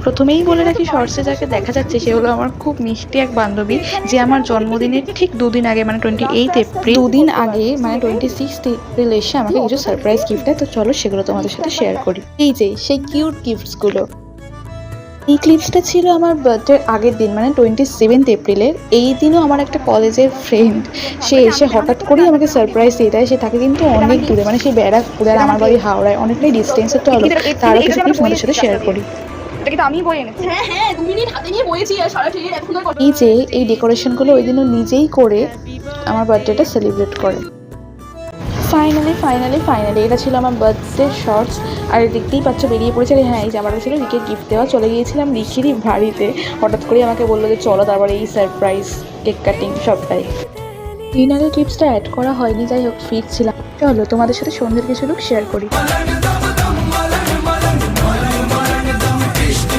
প্রথমেই বলে রাখি, শর্টসে যাকে দেখা যাচ্ছে সে হলো আমার খুব মিষ্টি এক বান্ধবী, যে আমার জন্মদিনের ঠিক দুদিন আগে মানে 28 এপ্রিল, দুদিন আগে মানে 26 এপ্রিল এসে আমাকে কিছু সারপ্রাইজ গিফট দেয়। তো চলো সেগুলো তোমাদের সাথে শেয়ার করি। এই যে সেই কিউট গিফটসগুলো। এই ক্লিপসটা ছিল আমার বার্থডের আগের দিন মানে 27 এপ্রিলের। এই দিনও আমার একটা কলেজের ফ্রেন্ড সে এসে হঠাৎ করেই আমাকে সারপ্রাইজ দিয়ে দেয়। সে থাকে কিন্তু অনেক দূরে, মানে সেই ব্যারাকপুর আর আমার বাড়ি হাওড়ায়, অনেকটাই ডিস্টেন্সে। চলো তারও কিছু ক্লিপস আমাদের সাথে শেয়ার করি। এই যে এই ডেকোরেশনগুলো ওই দিনও নিজেই করে আমার বার্থডেটা সেলিব্রেট করে। ফাইনালি এটা ছিল আমার বার্থডে শর্টস। আর দেখতেই পাচ্ছ বেরিয়ে পড়েছে। হ্যাঁ, এই জামাটা ছিল রিকে গিফট দেওয়া। চলে গিয়েছিলাম রিকেরই বাড়িতে। হঠাৎ করে আমাকে বললো যে চলো, তারপরে এই সারপ্রাইজ কেক কাটিং সবটাই। ডিনারের ক্লিপসটা অ্যাড করা হয়নি, যাই হোক ফিট ছিলাম। চলো তোমাদের সাথে সন্ধ্যের কিছু লুক শেয়ার করি।